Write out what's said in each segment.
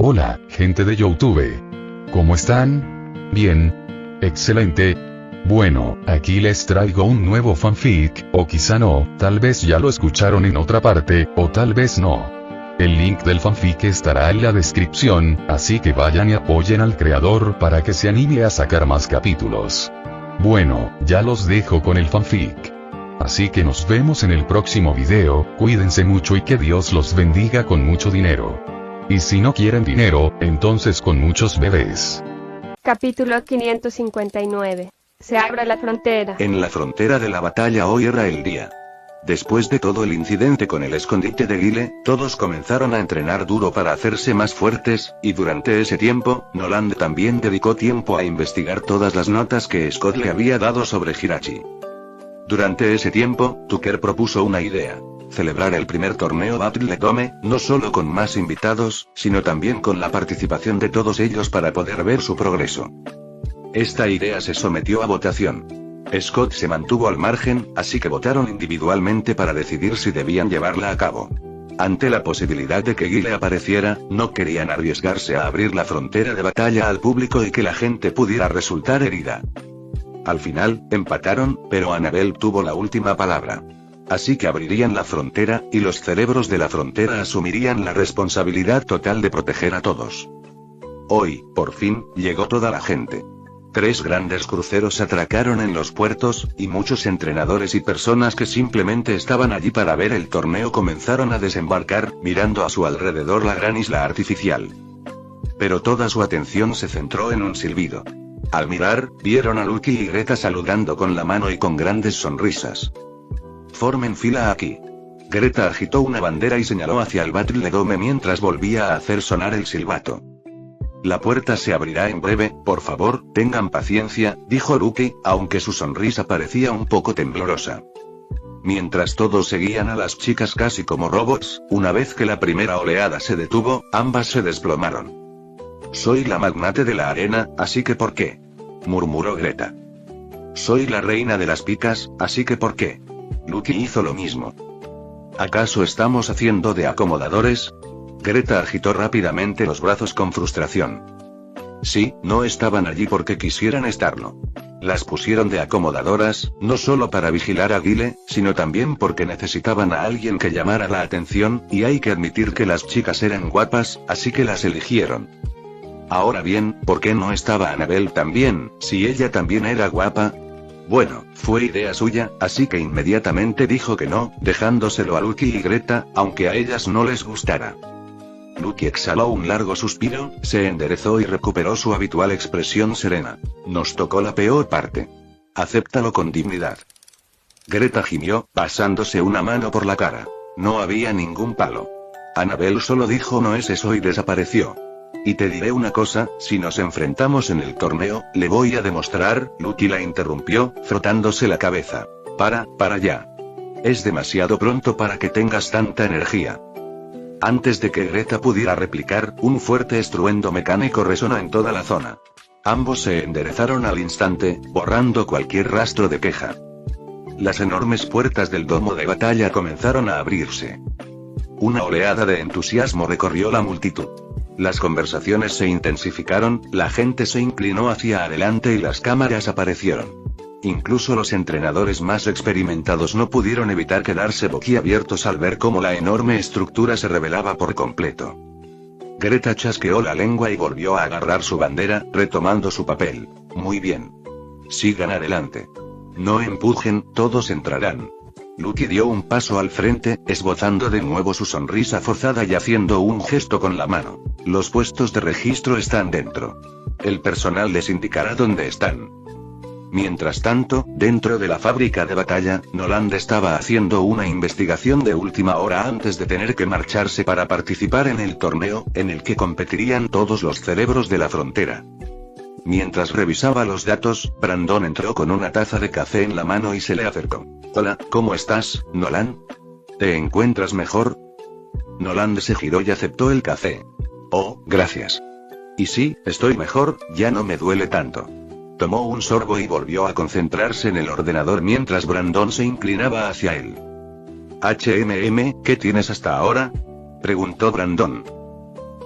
Hola, gente de YouTube. ¿Cómo están? Bien. Excelente. Bueno, aquí les traigo un nuevo fanfic, o quizá no, tal vez ya lo escucharon en otra parte, o tal vez no. El link del fanfic estará en la descripción, así que vayan y apoyen al creador para que se anime a sacar más capítulos. Bueno, ya los dejo con el fanfic. Así que nos vemos en el próximo video, cuídense mucho y que Dios los bendiga con mucho dinero. Y si no quieren dinero, entonces con muchos bebés. Capítulo 559. Se abre la frontera. En la frontera de la batalla hoy era el día. Después de todo el incidente con el escondite de Guile, todos comenzaron a entrenar duro para hacerse más fuertes, y durante ese tiempo, Noland también dedicó tiempo a investigar todas las notas que Scott le había dado sobre Hirachi. Durante ese tiempo, Tucker propuso una idea. Celebrar el primer torneo Battle Dome, no solo con más invitados, sino también con la participación de todos ellos para poder ver su progreso. Esta idea se sometió a votación. Scott se mantuvo al margen, así que votaron individualmente para decidir si debían llevarla a cabo. Ante la posibilidad de que Guile apareciera, no querían arriesgarse a abrir la frontera de batalla al público y que la gente pudiera resultar herida. Al final, empataron, pero Annabelle tuvo la última palabra. Así que abrirían la frontera, y los cerebros de la frontera asumirían la responsabilidad total de proteger a todos. Hoy, por fin, llegó toda la gente. 3 grandes cruceros atracaron en los puertos, y muchos entrenadores y personas que simplemente estaban allí para ver el torneo comenzaron a desembarcar, mirando a su alrededor la gran isla artificial. Pero toda su atención se centró en un silbido. Al mirar, vieron a Lucky y Greta saludando con la mano y con grandes sonrisas. Formen fila aquí. Greta agitó una bandera y señaló hacia el Battle Dome mientras volvía a hacer sonar el silbato. La puerta se abrirá en breve, por favor, tengan paciencia, dijo Lucky, aunque su sonrisa parecía un poco temblorosa. Mientras todos seguían a las chicas casi como robots, una vez que la primera oleada se detuvo, ambas se desplomaron. Soy la magnate de la arena, así que ¿por qué? Murmuró Greta. Soy la reina de las picas, así que ¿por qué? Lucky hizo lo mismo. ¿Acaso estamos haciendo de acomodadores? Greta agitó rápidamente los brazos con frustración. Sí, no estaban allí porque quisieran estarlo. Las pusieron de acomodadoras, no solo para vigilar a Guile, sino también porque necesitaban a alguien que llamara la atención, y hay que admitir que las chicas eran guapas, así que las eligieron. Ahora bien, ¿por qué no estaba Annabelle también, si ella también era guapa? Bueno, fue idea suya, así que inmediatamente dijo que no, dejándoselo a Lucky y Greta, aunque a ellas no les gustara. Lucky exhaló un largo suspiro, se enderezó y recuperó su habitual expresión serena. Nos tocó la peor parte. Acéptalo con dignidad. Greta gimió, pasándose una mano por la cara. No había ningún palo. Annabelle solo dijo no es eso y desapareció. Y te diré una cosa, si nos enfrentamos en el torneo, le voy a demostrar, Lucky la interrumpió, frotándose la cabeza. Para ya. Es demasiado pronto para que tengas tanta energía. Antes de que Greta pudiera replicar, un fuerte estruendo mecánico resonó en toda la zona. Ambos se enderezaron al instante, borrando cualquier rastro de queja. Las enormes puertas del domo de batalla comenzaron a abrirse. Una oleada de entusiasmo recorrió la multitud. Las conversaciones se intensificaron, la gente se inclinó hacia adelante y las cámaras aparecieron. Incluso los entrenadores más experimentados no pudieron evitar quedarse boquiabiertos al ver cómo la enorme estructura se revelaba por completo. Greta chasqueó la lengua y volvió a agarrar su bandera, retomando su papel. Muy bien. Sigan adelante. No empujen, todos entrarán. Lucky dio un paso al frente, esbozando de nuevo su sonrisa forzada y haciendo un gesto con la mano. Los puestos de registro están dentro. El personal les indicará dónde están. Mientras tanto, dentro de la fábrica de batalla, Noland estaba haciendo una investigación de última hora antes de tener que marcharse para participar en el torneo, en el que competirían todos los cerebros de la frontera. Mientras revisaba los datos, Brandon entró con una taza de café en la mano y se le acercó. Hola, ¿cómo estás, Noland? ¿Te encuentras mejor? Noland se giró y aceptó el café. Oh, gracias. Y sí, estoy mejor, ya no me duele tanto. Tomó un sorbo y volvió a concentrarse en el ordenador mientras Brandon se inclinaba hacia él. ¿Qué tienes hasta ahora? Preguntó Brandon.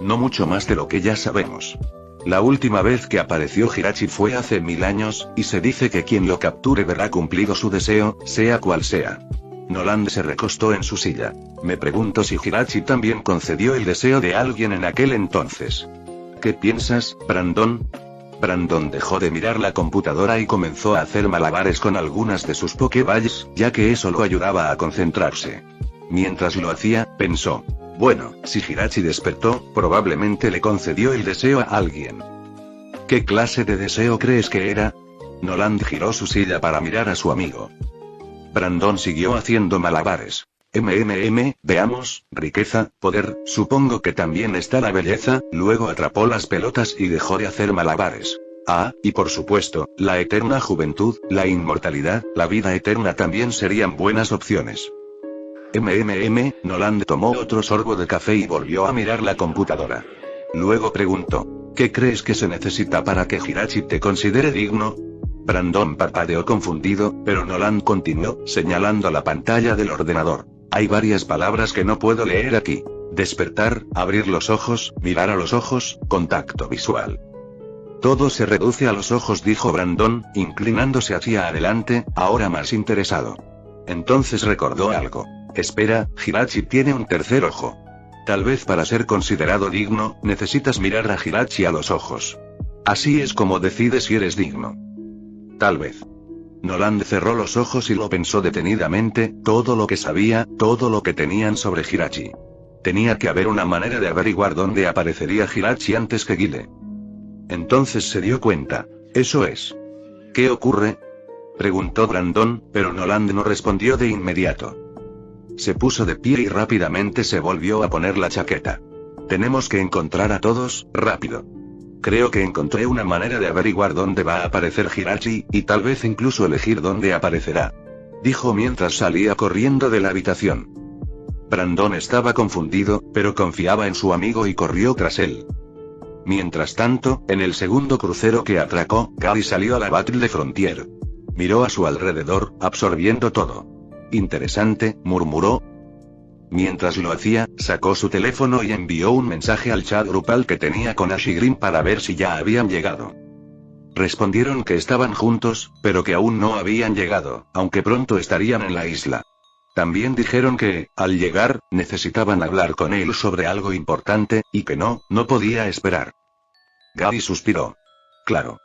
no mucho más de lo que ya sabemos. La última vez que apareció Hirachi fue hace 1000 años, y se dice que quien lo capture verá cumplido su deseo, sea cual sea. Noland se recostó en su silla. Me pregunto si Hirachi también concedió el deseo de alguien en aquel entonces. ¿Qué piensas, Brandon? Brandon dejó de mirar la computadora y comenzó a hacer malabares con algunas de sus Pokéballs, ya que eso lo ayudaba a concentrarse. Mientras lo hacía, pensó: bueno, si Hirachi despertó, probablemente le concedió el deseo a alguien. ¿Qué clase de deseo crees que era? Noland giró su silla para mirar a su amigo. Brandon siguió haciendo malabares. Veamos, riqueza, poder, supongo que también está la belleza. Luego atrapó las pelotas y dejó de hacer malabares. Ah, y por supuesto, la eterna juventud, la inmortalidad, la vida eterna también serían buenas opciones. Noland tomó otro sorbo de café y volvió a mirar la computadora. Luego preguntó: ¿qué crees que se necesita para que Hirachi te considere digno? Brandon parpadeó confundido, pero Noland continuó, señalando la pantalla del ordenador. Hay varias palabras que no puedo leer aquí. Despertar, abrir los ojos, mirar a los ojos, contacto visual. Todo se reduce a los ojos, dijo Brandon, inclinándose hacia adelante, ahora más interesado. Entonces recordó algo. Espera, Hirachi tiene un tercer ojo. Tal vez para ser considerado digno, necesitas mirar a Hirachi a los ojos. Así es como decides si eres digno. Tal vez. Noland cerró los ojos y lo pensó detenidamente, todo lo que sabía, todo lo que tenían sobre Hirachi. Tenía que haber una manera de averiguar dónde aparecería Hirachi antes que Guile. Entonces se dio cuenta. Eso es. ¿Qué ocurre? Preguntó Brandon, pero Noland no respondió de inmediato. Se puso de pie y rápidamente se volvió a poner la chaqueta. Tenemos que encontrar a todos, rápido. Creo que encontré una manera de averiguar dónde va a aparecer Hirachi, y tal vez incluso elegir dónde aparecerá. Dijo mientras salía corriendo de la habitación. Brandon estaba confundido, pero confiaba en su amigo y corrió tras él. Mientras tanto, en el segundo crucero que atracó, Gary salió a la Battle de Frontier. Miró a su alrededor, absorbiendo todo. Interesante, murmuró. Mientras lo hacía, sacó su teléfono y envió un mensaje al chat grupal que tenía con Ash y Green para ver si ya habían llegado. Respondieron que estaban juntos, pero que aún no habían llegado, aunque pronto estarían en la isla. También dijeron que, al llegar, necesitaban hablar con él sobre algo importante, y que no podía esperar. Gary suspiró. Claro.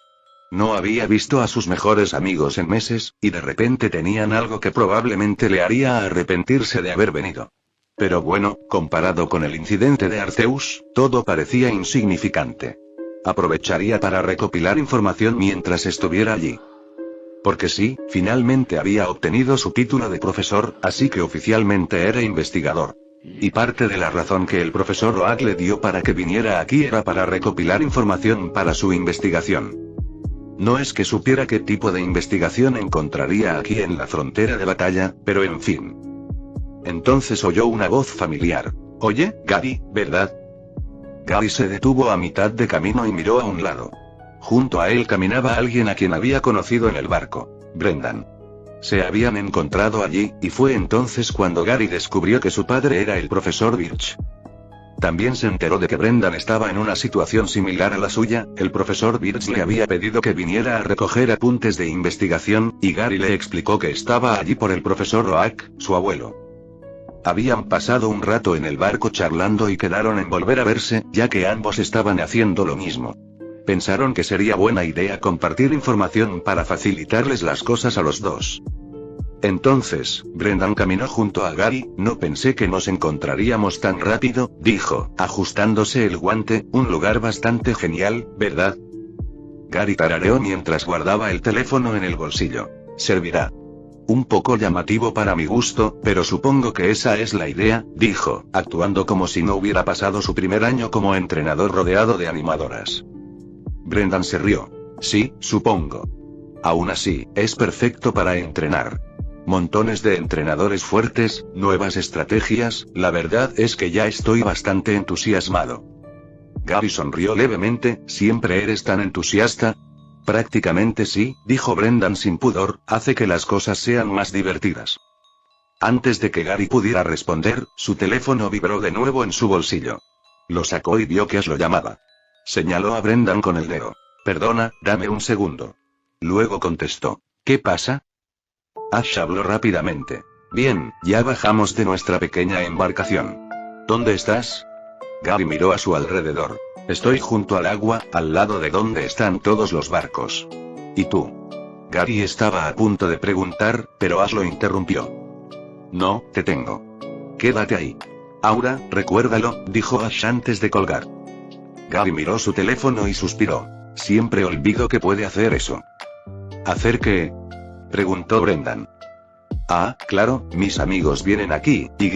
No había visto a sus mejores amigos en meses, y de repente tenían algo que probablemente le haría arrepentirse de haber venido. Pero bueno, comparado con el incidente de Arceus, todo parecía insignificante. Aprovecharía para recopilar información mientras estuviera allí. Porque sí, finalmente había obtenido su título de profesor, así que oficialmente era investigador. Y parte de la razón que el profesor Oak le dio para que viniera aquí era para recopilar información para su investigación. No es que supiera qué tipo de investigación encontraría aquí en la frontera de batalla, pero en fin. Entonces oyó una voz familiar. Oye, Gary, ¿verdad? Gary se detuvo a mitad de camino y miró a un lado. Junto a él caminaba alguien a quien había conocido en el barco, Brendan. Se habían encontrado allí, y fue entonces cuando Gary descubrió que su padre era el profesor Birch. También se enteró de que Brendan estaba en una situación similar a la suya. El profesor Birch le había pedido que viniera a recoger apuntes de investigación, y Gary le explicó que estaba allí por el profesor Oak, su abuelo. Habían pasado un rato en el barco charlando y quedaron en volver a verse, ya que ambos estaban haciendo lo mismo. Pensaron que sería buena idea compartir información para facilitarles las cosas a los dos. Entonces, Brendan caminó junto a Gary. No pensé que nos encontraríamos tan rápido, dijo, ajustándose el guante. Un lugar bastante genial, ¿verdad? Gary tarareó mientras guardaba el teléfono en el bolsillo. Servirá. Un poco llamativo para mi gusto, pero supongo que esa es la idea, dijo, actuando como si no hubiera pasado su primer año como entrenador rodeado de animadoras. Brendan se rió. Sí, supongo. Aún así, es perfecto para entrenar. Montones de entrenadores fuertes, nuevas estrategias, la verdad es que ya estoy bastante entusiasmado. Gary sonrió levemente. ¿Siempre eres tan entusiasta? Prácticamente sí, dijo Brendan sin pudor, hace que las cosas sean más divertidas. Antes de que Gary pudiera responder, su teléfono vibró de nuevo en su bolsillo. Lo sacó y vio que Ash lo llamaba. Señaló a Brendan con el dedo. Perdona, dame un segundo. Luego contestó. ¿Qué pasa? Ash habló rápidamente. Bien, ya bajamos de nuestra pequeña embarcación. ¿Dónde estás? Gary miró a su alrededor. Estoy junto al agua, al lado de donde están todos los barcos. ¿Y tú? Gary estaba a punto de preguntar, pero Ash lo interrumpió. No, te tengo. Quédate ahí. Aura, recuérdalo, dijo Ash antes de colgar. Gary miró su teléfono y suspiró. Siempre olvido que puede hacer eso. ¿Hacer qué? Preguntó Brendan. Ah, claro, mis amigos vienen aquí, y.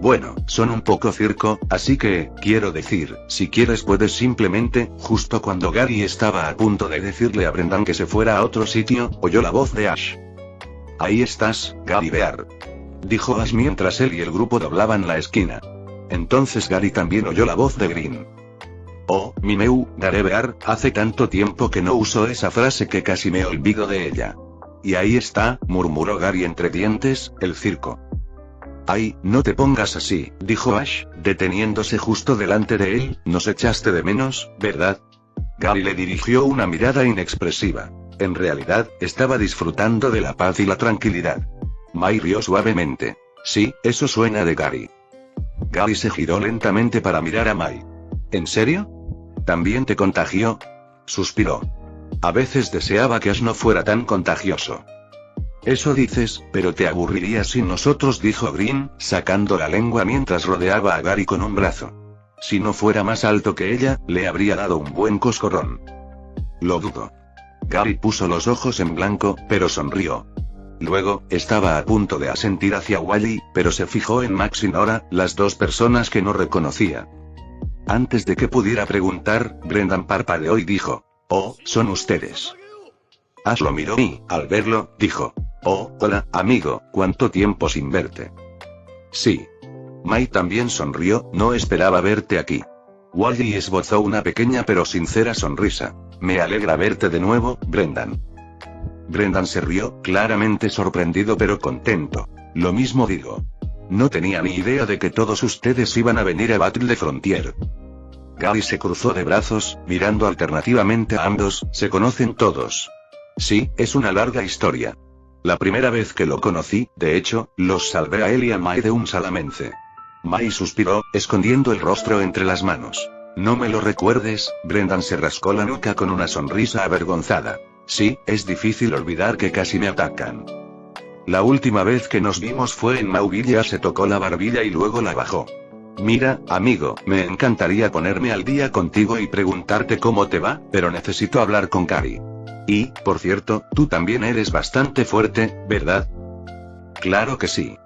Bueno, son un poco circo, así que, quiero decir, si quieres puedes simplemente, justo cuando Gary estaba a punto de decirle a Brendan que se fuera a otro sitio, oyó la voz de Ash. Ahí estás, Gary Bear. Dijo Ash mientras él y el grupo doblaban la esquina. Entonces Gary también oyó la voz de Green. Oh, mi meu, Gary Bear, hace tanto tiempo que no uso esa frase que casi me olvido de ella. Y ahí está, murmuró Gary entre dientes, el circo. Ay, no te pongas así, dijo Ash, deteniéndose justo delante de él, nos echaste de menos, ¿verdad? Gary le dirigió una mirada inexpresiva. En realidad, estaba disfrutando de la paz y la tranquilidad. Mai rió suavemente. Sí, eso suena de Gary. Gary se giró lentamente para mirar a Mai. ¿En serio? ¿También te contagió? Suspiró. A veces deseaba que Ash no fuera tan contagioso. Eso dices, pero te aburrirías sin nosotros, dijo Green, sacando la lengua mientras rodeaba a Gary con un brazo. Si no fuera más alto que ella, le habría dado un buen coscorrón. Lo dudo. Gary puso los ojos en blanco, pero sonrió. Luego, estaba a punto de asentir hacia Wally, pero se fijó en Max y Nora, las dos personas que no reconocía. Antes de que pudiera preguntar, Brendan parpadeó y dijo, «Oh, son ustedes». Ash lo miró y, al verlo, dijo, «Oh, hola, amigo, ¿cuánto tiempo sin verte?» «Sí». Mai también sonrió, «No esperaba verte aquí». Wally esbozó una pequeña pero sincera sonrisa. «Me alegra verte de nuevo, Brendan». Brendan se rió, claramente sorprendido pero contento. «Lo mismo digo. No tenía ni idea de que todos ustedes iban a venir a Battle de Frontier». Gary se cruzó de brazos, mirando alternativamente a ambos, «Se conocen todos». «Sí, es una larga historia. La primera vez que lo conocí, de hecho, los salvé a él y a Mai de un salamence». Mai suspiró, escondiendo el rostro entre las manos. «No me lo recuerdes», Brendan se rascó la nuca con una sonrisa avergonzada. «Sí, es difícil olvidar que casi me atacan. La última vez que nos vimos fue en Mauvilla, se tocó la barbilla y luego la bajó. Mira, amigo, me encantaría ponerme al día contigo y preguntarte cómo te va, pero necesito hablar con Gary. Y, por cierto, tú también eres bastante fuerte, ¿verdad?» «Claro que sí.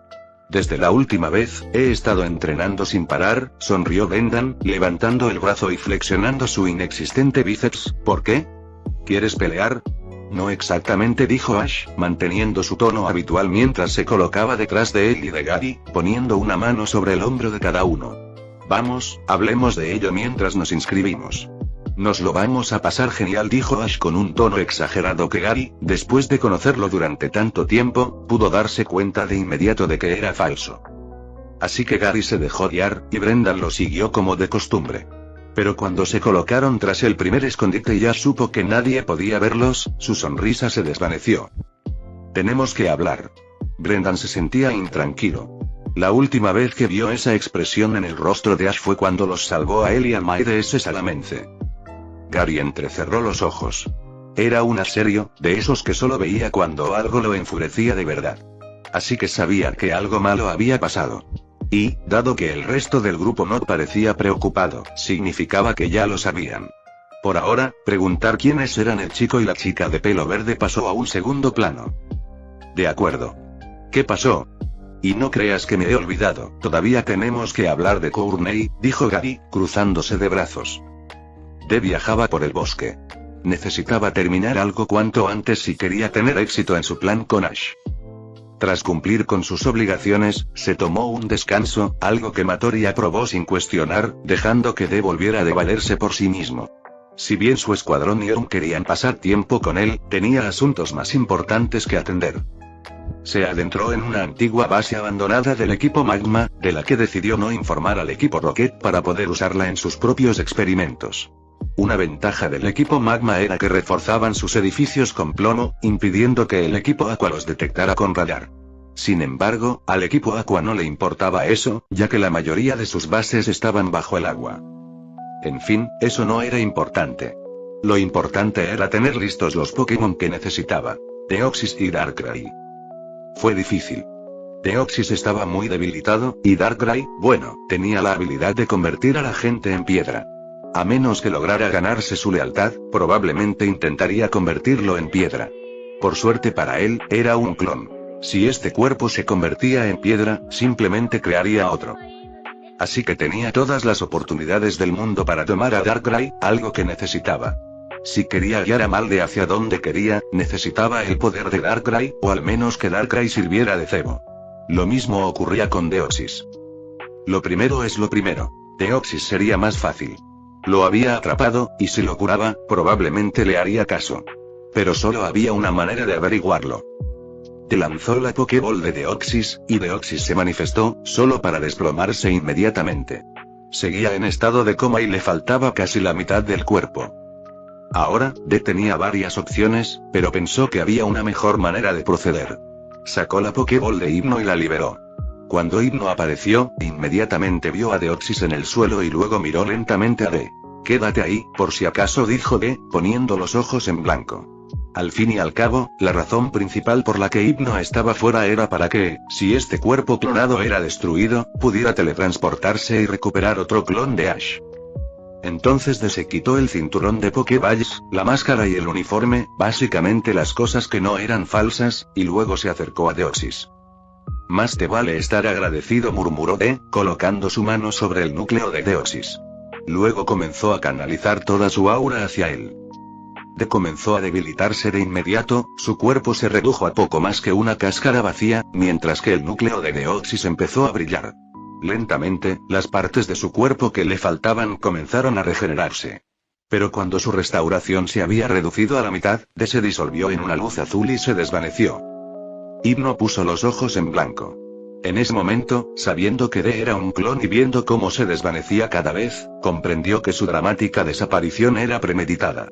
Desde la última vez, he estado entrenando sin parar», sonrió Brendan, levantando el brazo y flexionando su inexistente bíceps. «¿Por qué? ¿Quieres pelear?» «No exactamente», dijo Ash, manteniendo su tono habitual mientras se colocaba detrás de él y de Gary, poniendo una mano sobre el hombro de cada uno. «Vamos, hablemos de ello mientras nos inscribimos». «Nos lo vamos a pasar genial», dijo Ash con un tono exagerado que Gary, después de conocerlo durante tanto tiempo, pudo darse cuenta de inmediato de que era falso. Así que Gary se dejó guiar, y Brendan lo siguió como de costumbre. Pero cuando se colocaron tras el primer escondite y ya supo que nadie podía verlos, su sonrisa se desvaneció. «Tenemos que hablar». Brendan se sentía intranquilo. La última vez que vio esa expresión en el rostro de Ash fue cuando los salvó a él y a Mai de ese salamence. Gary entrecerró los ojos. Era un Ash serio, de esos que solo veía cuando algo lo enfurecía de verdad. Así que sabía que algo malo había pasado. Y, dado que el resto del grupo no parecía preocupado, significaba que ya lo sabían. Por ahora, preguntar quiénes eran el chico y la chica de pelo verde pasó a un segundo plano. «De acuerdo. ¿Qué pasó?» «Y no creas que me he olvidado, todavía tenemos que hablar de Courtney», dijo Gary, cruzándose de brazos. Dee viajaba por el bosque. Necesitaba terminar algo cuanto antes si quería tener éxito en su plan con Ash. Tras cumplir con sus obligaciones, se tomó un descanso, algo que Matori aprobó sin cuestionar, dejando que Dee volviera a valerse por sí mismo. Si bien su escuadrón y Orm querían pasar tiempo con él, tenía asuntos más importantes que atender. Se adentró en una antigua base abandonada del equipo Magma, de la que decidió no informar al equipo Rocket para poder usarla en sus propios experimentos. Una ventaja del equipo Magma era que reforzaban sus edificios con plomo, impidiendo que el equipo Aqua los detectara con radar. Sin embargo, al equipo Aqua no le importaba eso, ya que la mayoría de sus bases estaban bajo el agua. En fin, eso no era importante. Lo importante era tener listos los Pokémon que necesitaba: Deoxys y Darkrai. Fue difícil. Deoxys estaba muy debilitado, y Darkrai, bueno, tenía la habilidad de convertir a la gente en piedra. A menos que lograra ganarse su lealtad, probablemente intentaría convertirlo en piedra. Por suerte para él, era un clon. Si este cuerpo se convertía en piedra, simplemente crearía otro. Así que tenía todas las oportunidades del mundo para tomar a Darkrai, algo que necesitaba. Si quería guiar a Malde hacia donde quería, necesitaba el poder de Darkrai, o al menos que Darkrai sirviera de cebo. Lo mismo ocurría con Deoxys. Lo primero es lo primero. Deoxys sería más fácil. Lo había atrapado, y si lo curaba, probablemente le haría caso. Pero solo había una manera de averiguarlo. Te lanzó la Pokéball de Deoxys, y Deoxys se manifestó, solo para desplomarse inmediatamente. Seguía en estado de coma y le faltaba casi la mitad del cuerpo. Ahora, D tenía varias opciones, pero pensó que había una mejor manera de proceder. Sacó la Pokéball de Hypno y la liberó. Cuando Hypno apareció, inmediatamente vio a Deoxys en el suelo y luego miró lentamente a D. Quédate ahí, por si acaso, dijo D, poniendo los ojos en blanco. Al fin y al cabo, la razón principal por la que Hypno estaba fuera era para que, si este cuerpo clonado era destruido, pudiera teletransportarse y recuperar otro clon de Ash. Entonces D se quitó el cinturón de Pokéballs, la máscara y el uniforme, básicamente las cosas que no eran falsas, y luego se acercó a Deoxys. Más te vale estar agradecido, murmuró D, colocando su mano sobre el núcleo de Deoxys. Luego comenzó a canalizar toda su aura hacia él. D comenzó a debilitarse de inmediato, su cuerpo se redujo a poco más que una cáscara vacía, mientras que el núcleo de Deoxys empezó a brillar. Lentamente, las partes de su cuerpo que le faltaban comenzaron a regenerarse. Pero cuando su restauración se había reducido a la mitad, D se disolvió en una luz azul y se desvaneció. Hypno puso los ojos en blanco. En ese momento, sabiendo que D era un clon y viendo cómo se desvanecía cada vez, comprendió que su dramática desaparición era premeditada.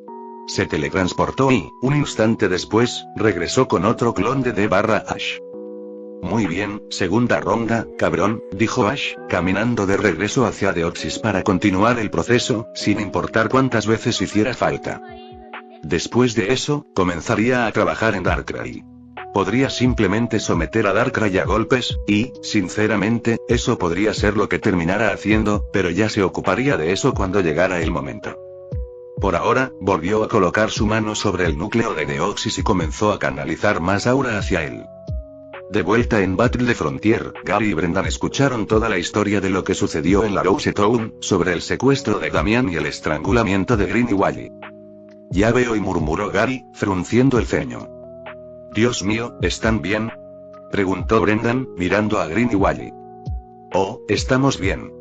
Se teletransportó y, un instante después, regresó con otro clon de D/Ash. Muy bien, segunda ronda, cabrón, dijo Ash, caminando de regreso hacia Deoxys para continuar el proceso, sin importar cuántas veces hiciera falta. Después de eso, comenzaría a trabajar en Darkrai. Podría simplemente someter a Darkrai a golpes, y, sinceramente, eso podría ser lo que terminara haciendo, pero ya se ocuparía de eso cuando llegara el momento. Por ahora, volvió a colocar su mano sobre el núcleo de Deoxys y comenzó a canalizar más aura hacia él. De vuelta en Battle de Frontier, Gary y Brendan escucharon toda la historia de lo que sucedió en la Rose Town, sobre el secuestro de Damian y el estrangulamiento de Green y Wally. Ya veo, y murmuró Gary, frunciendo el ceño. Dios mío, ¿están bien?, preguntó Brendan, mirando a Green y Wally. Oh, estamos bien.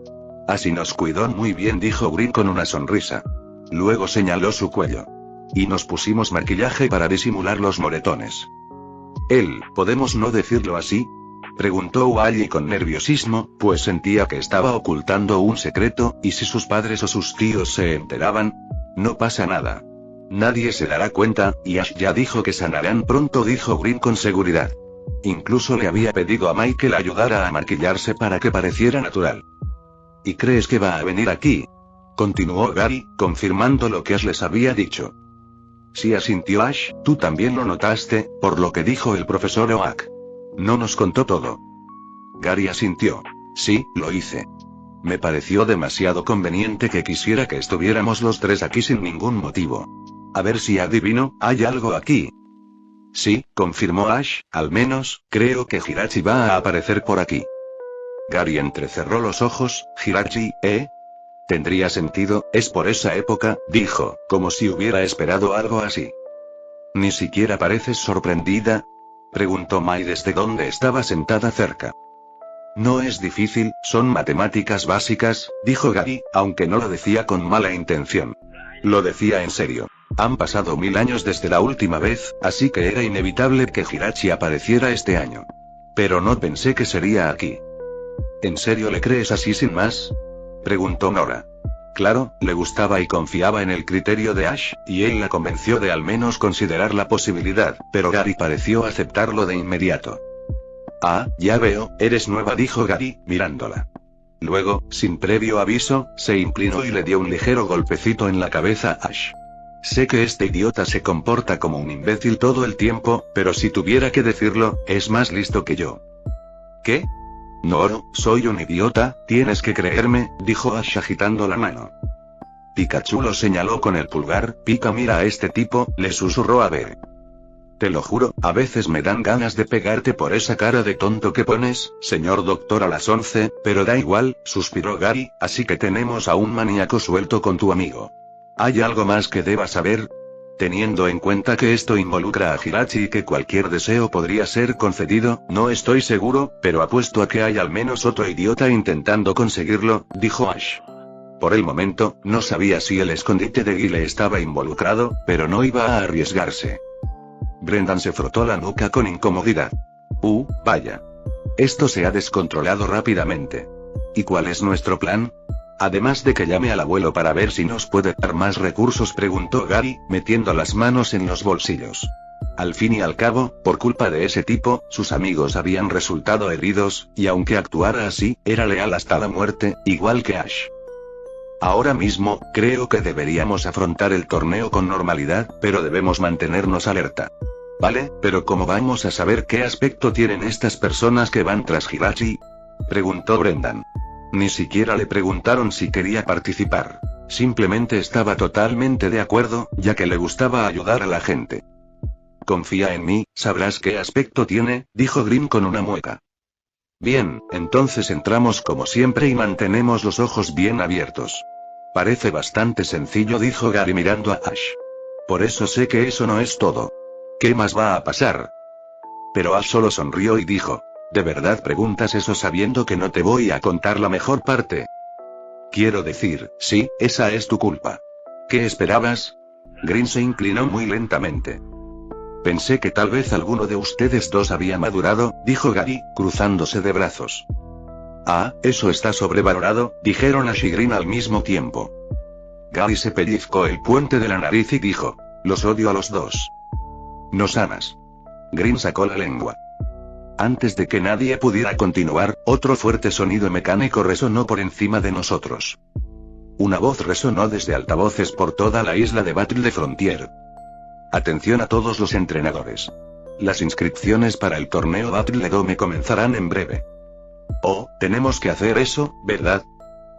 Así nos cuidó muy bien, dijo Green con una sonrisa. Luego señaló su cuello. Y nos pusimos maquillaje para disimular los moretones. ¿Podemos no decirlo así?, preguntó Wally con nerviosismo, pues sentía que estaba ocultando un secreto, y si sus padres o sus tíos se enteraban. No pasa nada. Nadie se dará cuenta, y Ash ya dijo que sanarán pronto, dijo Green con seguridad. Incluso le había pedido a Mike que le ayudara a maquillarse para que pareciera natural. ¿Y crees que va a venir aquí?, continuó Gary, confirmando lo que Ash les había dicho. Sí, asintió Ash, tú también lo notaste, por lo que dijo el profesor Oak. No nos contó todo. Gary asintió. Sí, lo hice. Me pareció demasiado conveniente que quisiera que estuviéramos los tres aquí sin ningún motivo. A ver si adivino, ¿hay algo aquí? Sí, confirmó Ash, al menos, creo que Hirachi va a aparecer por aquí. Gary entrecerró los ojos. Hirachi, ¿eh? Tendría sentido, es por esa época, dijo, como si hubiera esperado algo así. ¿Ni siquiera pareces sorprendida?, preguntó Mai desde donde estaba sentada cerca. No es difícil, son matemáticas básicas, dijo Gary, aunque no lo decía con mala intención. Lo decía en serio. Han pasado 1000 años desde la última vez, así que era inevitable que Hirachi apareciera este año. Pero no pensé que sería aquí. ¿En serio le crees así sin más?, preguntó Nora. Claro, le gustaba y confiaba en el criterio de Ash, y él la convenció de al menos considerar la posibilidad, pero Gary pareció aceptarlo de inmediato. Ah, ya veo, eres nueva, dijo Gary, mirándola. Luego, sin previo aviso, se inclinó y le dio un ligero golpecito en la cabeza a Ash. Sé que este idiota se comporta como un imbécil todo el tiempo, pero si tuviera que decirlo, es más listo que yo. ¿Qué? No, soy un idiota, tienes que creerme, dijo Ash agitando la mano. Pikachu lo señaló con el pulgar. Pika, mira a este tipo, le susurró a Ver. Te lo juro, a veces me dan ganas de pegarte por esa cara de tonto que pones, señor doctor, a las 11, pero da igual, suspiró Gary, así que tenemos a un maníaco suelto con tu amigo. ¿Hay algo más que debas saber? Teniendo en cuenta que esto involucra a Hirachi y que cualquier deseo podría ser concedido, no estoy seguro, pero apuesto a que hay al menos otro idiota intentando conseguirlo, dijo Ash. Por el momento, no sabía si el escondite de Guile estaba involucrado, pero no iba a arriesgarse. Brendan se frotó la nuca con incomodidad. Vaya. Esto se ha descontrolado rápidamente. ¿Y cuál es nuestro plan? Además de que llame al abuelo para ver si nos puede dar más recursos, preguntó Gary, metiendo las manos en los bolsillos. Al fin y al cabo, por culpa de ese tipo, sus amigos habían resultado heridos, y aunque actuara así, era leal hasta la muerte, igual que Ash. Ahora mismo, creo que deberíamos afrontar el torneo con normalidad, pero debemos mantenernos alerta. Vale, pero ¿cómo vamos a saber qué aspecto tienen estas personas que van tras Hirachi?, preguntó Brendan. Ni siquiera le preguntaron si quería participar. Simplemente estaba totalmente de acuerdo, ya que le gustaba ayudar a la gente. Confía en mí, sabrás qué aspecto tiene, dijo Green con una mueca. Bien, entonces entramos como siempre y mantenemos los ojos bien abiertos. Parece bastante sencillo, dijo Gary mirando a Ash. Por eso sé que eso no es todo. ¿Qué más va a pasar? Pero Ash solo sonrió y dijo. ¿De verdad preguntas eso sabiendo que no te voy a contar la mejor parte? Quiero decir, sí, esa es tu culpa. ¿Qué esperabas? Green se inclinó muy lentamente. Pensé que tal vez alguno de ustedes dos había madurado, dijo Gary, cruzándose de brazos. Ah, eso está sobrevalorado, dijeron Ash y Green al mismo tiempo. Gary se pellizcó el puente de la nariz y dijo. Los odio a los dos. ¿Nos amas? Green sacó la lengua. Antes de que nadie pudiera continuar, otro fuerte sonido mecánico resonó por encima de nosotros. Una voz resonó desde altavoces por toda la isla de Battle de Frontier. Atención a todos los entrenadores. Las inscripciones para el torneo Battle de Dome comenzarán en breve. Oh, tenemos que hacer eso, ¿verdad?,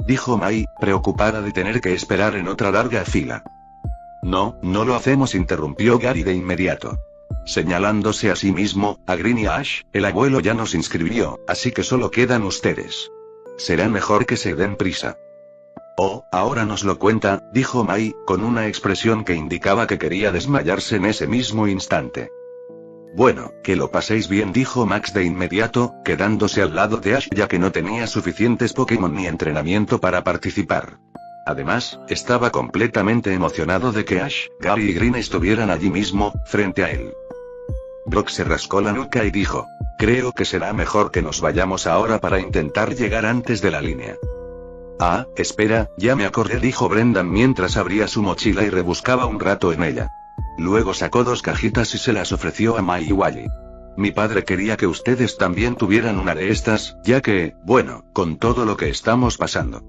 dijo Mai, preocupada de tener que esperar en otra larga fila. No, no lo hacemos, interrumpió Gary de inmediato. Señalándose a sí mismo, a Green y a Ash, el abuelo ya nos inscribió, así que solo quedan ustedes. Será mejor que se den prisa. Oh, ahora nos lo cuenta, dijo Mai, con una expresión que indicaba que quería desmayarse en ese mismo instante. Bueno, que lo paséis bien, dijo Max de inmediato, quedándose al lado de Ash ya que no tenía suficientes Pokémon ni entrenamiento para participar. Además, estaba completamente emocionado de que Ash, Gary y Green estuvieran allí mismo, frente a él. Brock se rascó la nuca y dijo, creo que será mejor que nos vayamos ahora para intentar llegar antes de la línea. Ah, espera, ya me acordé, dijo Brendan mientras abría su mochila y rebuscaba un rato en ella. Luego sacó 2 cajitas y se las ofreció a Mai y Wally. Mi padre quería que ustedes también tuvieran una de estas, ya que, bueno, con todo lo que estamos pasando.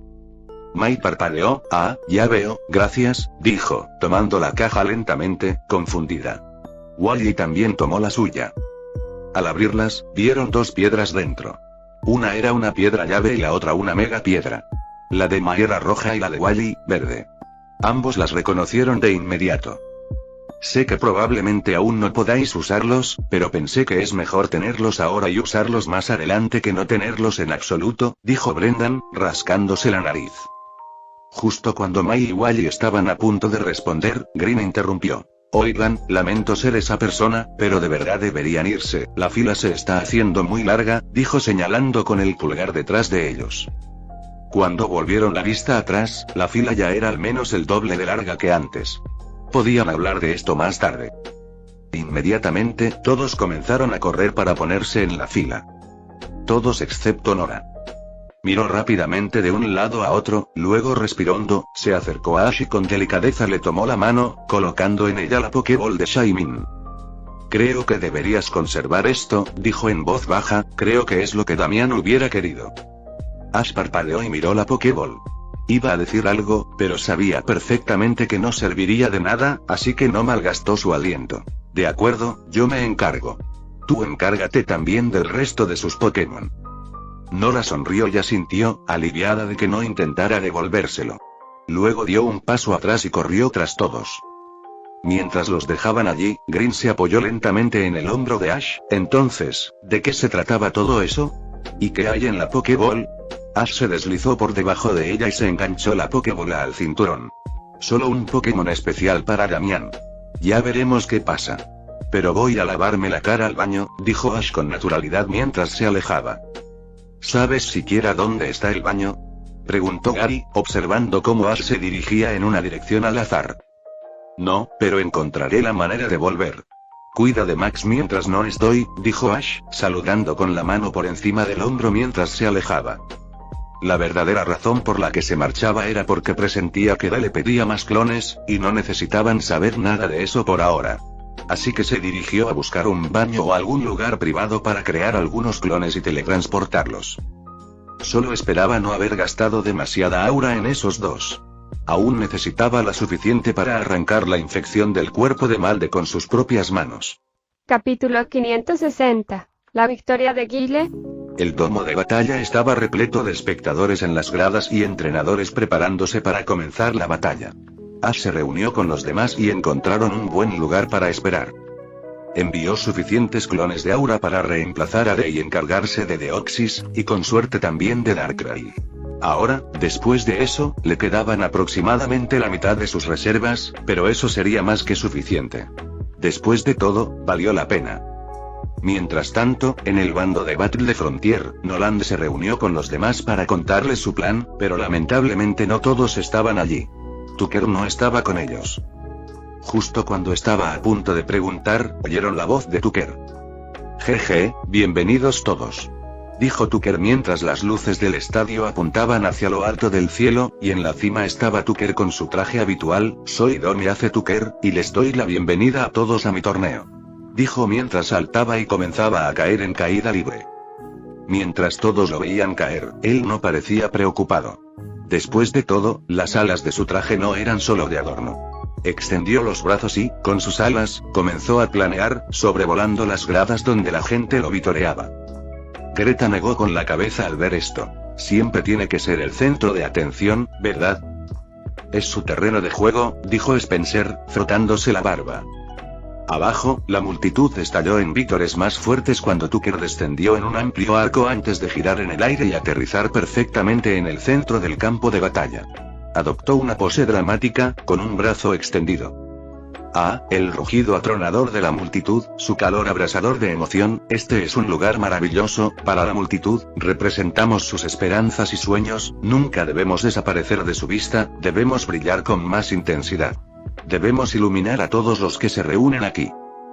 Mai parpadeó. Ah, ya veo, gracias, dijo, tomando la caja lentamente, confundida. Wally también tomó la suya. Al abrirlas, vieron 2 piedras dentro. Una era una piedra llave y la otra una mega piedra. La de Mai era roja y la de Wally, verde. Ambos las reconocieron de inmediato. Sé que probablemente aún no podáis usarlos, pero pensé que es mejor tenerlos ahora y usarlos más adelante que no tenerlos en absoluto, dijo Brendan, rascándose la nariz. Justo cuando Mai y Wally estaban a punto de responder, Green interrumpió. Oigan, lamento ser esa persona, pero de verdad deberían irse, la fila se está haciendo muy larga, dijo señalando con el pulgar detrás de ellos. Cuando volvieron la vista atrás, la fila ya era al menos el doble de larga que antes. podían hablar de esto más tarde. Inmediatamente, todos comenzaron a correr para ponerse en la fila. Todos excepto Nora. Miró rápidamente de un lado a otro, luego respiró hondo, se acercó a Ash y con delicadeza le tomó la mano, colocando en ella la Pokéball de Shaymin. Creo que deberías conservar esto, dijo en voz baja, creo que es lo que Damián hubiera querido. Ash parpadeó y miró la Pokéball. Iba a decir algo, pero sabía perfectamente que no serviría de nada, así que no malgastó su aliento. De acuerdo, yo me encargo. Tú encárgate también del resto de sus Pokémon. Nora sonrió y asintió, aliviada de que no intentara devolvérselo. Luego dio un paso atrás y corrió tras todos. Mientras los dejaban allí, Green se apoyó lentamente en el hombro de Ash. Entonces, ¿de qué se trataba todo eso? ¿Y qué hay en la Pokéball? Ash se deslizó por debajo de ella y se enganchó la Pokébola al cinturón. Solo un Pokémon especial para Damián. Ya veremos qué pasa. Pero voy a lavarme la cara al baño, dijo Ash con naturalidad mientras se alejaba. ¿Sabes siquiera dónde está el baño? Preguntó Gary, observando cómo Ash se dirigía en una dirección al azar. No, pero encontraré la manera de volver. Cuida de Max mientras no estoy, dijo Ash, saludando con la mano por encima del hombro mientras se alejaba. La verdadera razón por la que se marchaba era porque presentía que le pedía más clones, y no necesitaban saber nada de eso por ahora. Así que se dirigió a buscar un baño o algún lugar privado para crear algunos clones y teletransportarlos. Solo esperaba no haber gastado demasiada aura en esos dos. Aún necesitaba la suficiente para arrancar la infección del cuerpo de Malde con sus propias manos. Capítulo 560. La victoria de Guile. El domo de batalla estaba repleto de espectadores en las gradas y entrenadores preparándose para comenzar la batalla. Ash se reunió con los demás y encontraron un buen lugar para esperar. Envió suficientes clones de aura para reemplazar a D y encargarse de Deoxys, y con suerte también de Darkrai. Ahora, después de eso, le quedaban aproximadamente la mitad de sus reservas, pero eso sería más que suficiente. Después de todo, valió la pena. Mientras tanto, en el bando de Battle de Frontier, Noland se reunió con los demás para contarles su plan, pero lamentablemente no todos estaban allí. Tucker no estaba con ellos. Justo cuando estaba a punto de preguntar, oyeron la voz de Tucker. Jeje, bienvenidos todos. Dijo Tucker mientras las luces del estadio apuntaban hacia lo alto del cielo, y en la cima estaba Tucker con su traje habitual. Soy Domiace Tucker, y les doy la bienvenida a todos a mi torneo. Dijo mientras saltaba y comenzaba a caer en caída libre. Mientras todos lo veían caer, él no parecía preocupado. Después de todo, las alas de su traje no eran solo de adorno. Extendió los brazos y, con sus alas, comenzó a planear, sobrevolando las gradas donde la gente lo vitoreaba. Greta negó con la cabeza al ver esto. Siempre tiene que ser el centro de atención, ¿verdad? Es su terreno de juego, dijo Spencer, frotándose la barba. Abajo, la multitud estalló en vítores más fuertes cuando Tucker descendió en un amplio arco antes de girar en el aire y aterrizar perfectamente en el centro del campo de batalla. Adoptó una pose dramática, con un brazo extendido. El rugido atronador de la multitud, su calor abrasador de emoción. Este es un lugar maravilloso, para la multitud, representamos sus esperanzas y sueños, nunca debemos desaparecer de su vista, debemos brillar con más intensidad. Debemos iluminar a todos los que se reúnen aquí.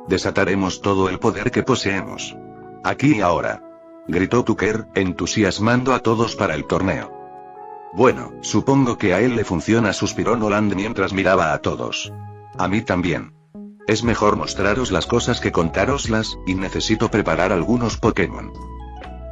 Desataremos todo el poder que poseemos. Aquí y ahora. Gritó Tucker, entusiasmando a todos para el torneo. Bueno, supongo que a él le funciona, suspiró Noland mientras miraba a todos. A mí también. Es mejor mostraros las cosas que contároslas, y necesito preparar algunos Pokémon.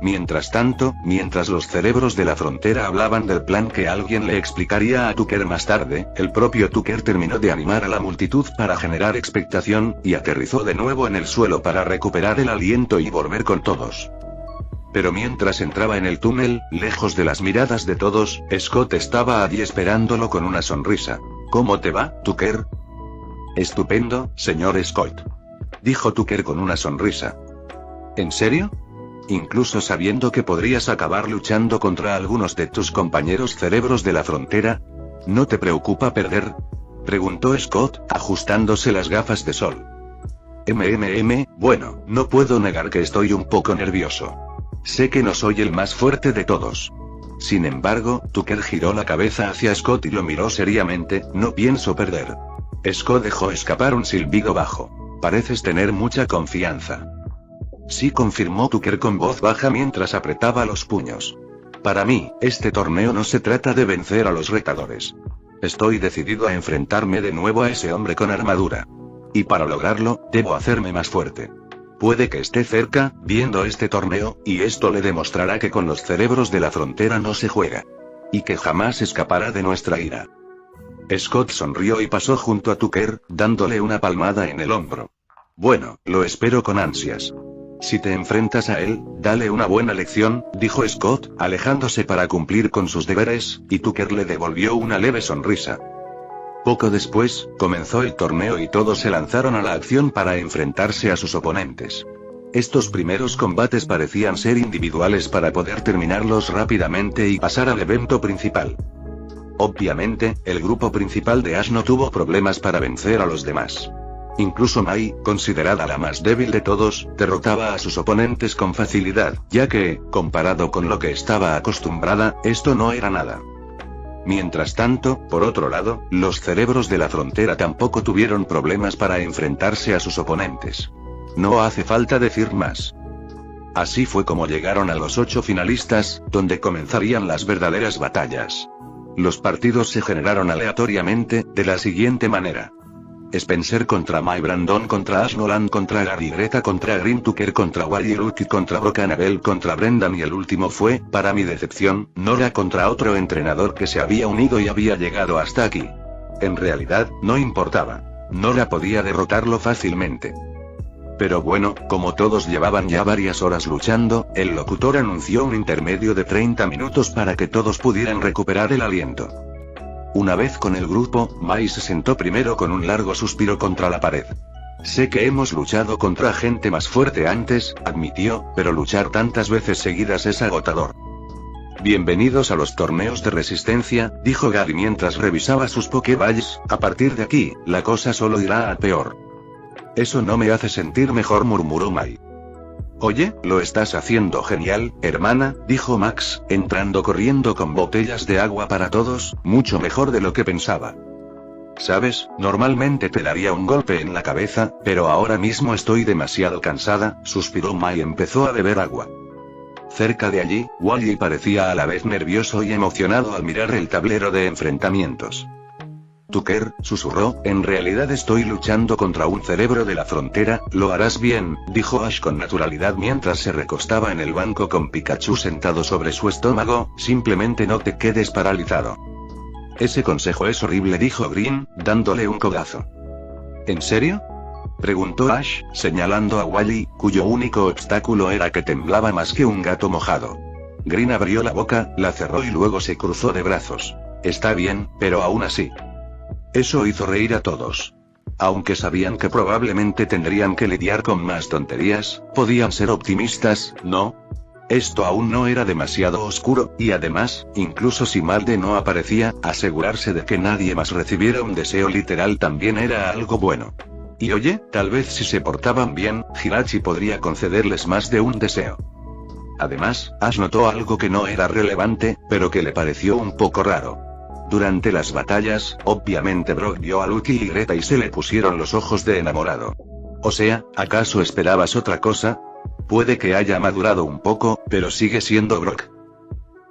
Mientras tanto, mientras los cerebros de la frontera hablaban del plan que alguien le explicaría a Tucker más tarde, el propio Tucker terminó de animar a la multitud para generar expectación, y aterrizó de nuevo en el suelo para recuperar el aliento y volver con todos. Pero mientras entraba en el túnel, lejos de las miradas de todos, Scott estaba allí esperándolo con una sonrisa. ¿Cómo te va, Tucker? Estupendo, señor Scott. Dijo Tucker con una sonrisa. ¿En serio? Incluso sabiendo que podrías acabar luchando contra algunos de tus compañeros cerebros de la frontera. ¿No te preocupa perder? Preguntó Scott, ajustándose las gafas de sol. Bueno, no puedo negar que estoy un poco nervioso. Sé que no soy el más fuerte de todos. Sin embargo, Tucker giró la cabeza hacia Scott y lo miró seriamente. No pienso perder. Scott dejó escapar un silbido bajo. Pareces tener mucha confianza. Sí, confirmó Tucker con voz baja mientras apretaba los puños. Para mí, este torneo no se trata de vencer a los retadores. Estoy decidido a enfrentarme de nuevo a ese hombre con armadura. Y para lograrlo, debo hacerme más fuerte. Puede que esté cerca, viendo este torneo, y esto le demostrará que con los cerebros de la frontera no se juega. Y que jamás escapará de nuestra ira. Scott sonrió y pasó junto a Tucker, dándole una palmada en el hombro. Bueno, lo espero con ansias. Si te enfrentas a él, dale una buena lección, dijo Scott, alejándose para cumplir con sus deberes, y Tucker le devolvió una leve sonrisa. Poco después, comenzó el torneo y todos se lanzaron a la acción para enfrentarse a sus oponentes. Estos primeros combates parecían ser individuales para poder terminarlos rápidamente y pasar al evento principal. Obviamente, el grupo principal de Ash no tuvo problemas para vencer a los demás. Incluso Mai, considerada la más débil de todos, derrotaba a sus oponentes con facilidad, ya que, comparado con lo que estaba acostumbrada, esto no era nada. Mientras tanto, por otro lado, los cerebros de la frontera tampoco tuvieron problemas para enfrentarse a sus oponentes. No hace falta decir más. Así fue como llegaron a los 8 finalistas, donde comenzarían las verdaderas batallas. Los partidos se generaron aleatoriamente, de la siguiente manera. Spencer contra Mai, Brandon contra Ash, Nolan contra Gary, Greta contra Green, Tucker contra Wally, Lucky contra Brock, Annabelle contra Brendan y el último fue, para mi decepción, Nora contra otro entrenador que se había unido y había llegado hasta aquí. En realidad, no importaba. Nora podía derrotarlo fácilmente. Pero bueno, como todos llevaban ya varias horas luchando, el locutor anunció un intermedio de 30 minutos para que todos pudieran recuperar el aliento. Una vez con el grupo, Mai se sentó primero con un largo suspiro contra la pared. Sé que hemos luchado contra gente más fuerte antes, admitió, pero luchar tantas veces seguidas es agotador. Bienvenidos a los torneos de resistencia, dijo Gary mientras revisaba sus Pokéballs, a partir de aquí, la cosa solo irá a peor. Eso no me hace sentir mejor, murmuró Mai. Oye, lo estás haciendo genial, hermana, dijo Max, entrando corriendo con botellas de agua para todos, mucho mejor de lo que pensaba. Sabes, normalmente te daría un golpe en la cabeza, pero ahora mismo estoy demasiado cansada, suspiró Mai y empezó a beber agua. Cerca de allí, Wally parecía a la vez nervioso y emocionado al mirar el tablero de enfrentamientos. Tucker, susurró, en realidad estoy luchando contra un cerebro de la frontera, lo harás bien, dijo Ash con naturalidad mientras se recostaba en el banco con Pikachu sentado sobre su estómago, simplemente no te quedes paralizado. Ese consejo es horrible, dijo Green, dándole un codazo. ¿En serio?, preguntó Ash, señalando a Wally, cuyo único obstáculo era que temblaba más que un gato mojado. Green abrió la boca, la cerró y luego se cruzó de brazos. Está bien, pero aún así. Eso hizo reír a todos. Aunque sabían que probablemente tendrían que lidiar con más tonterías, podían ser optimistas, ¿no? Esto aún no era demasiado oscuro, y además, incluso si Malde no aparecía, asegurarse de que nadie más recibiera un deseo literal también era algo bueno. Y oye, tal vez si se portaban bien, Hirachi podría concederles más de un deseo. Además, Ash notó algo que no era relevante, pero que le pareció un poco raro. Durante las batallas, obviamente Brock vio a Lucky y Greta y se le pusieron los ojos de enamorado. O sea, ¿acaso esperabas otra cosa? Puede que haya madurado un poco, pero sigue siendo Brock.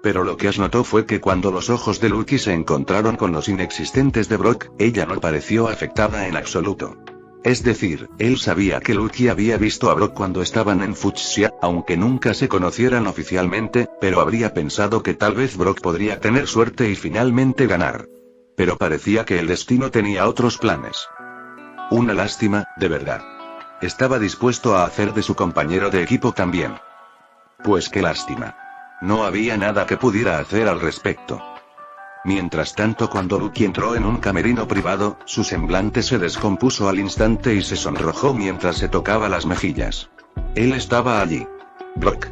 Pero lo que Ash notó fue que cuando los ojos de Lucky se encontraron con los inexistentes de Brock, ella no pareció afectada en absoluto. Es decir, él sabía que Lucky había visto a Brock cuando estaban en Fuchsia, aunque nunca se conocieran oficialmente, pero habría pensado que tal vez Brock podría tener suerte y finalmente ganar. Pero parecía que el destino tenía otros planes. Una lástima, de verdad. Estaba dispuesto a hacer de su compañero de equipo también. Pues qué lástima. No había nada que pudiera hacer al respecto. Mientras tanto, cuando Lucky entró en un camerino privado, su semblante se descompuso al instante y se sonrojó mientras se tocaba las mejillas. Él estaba allí. Brock.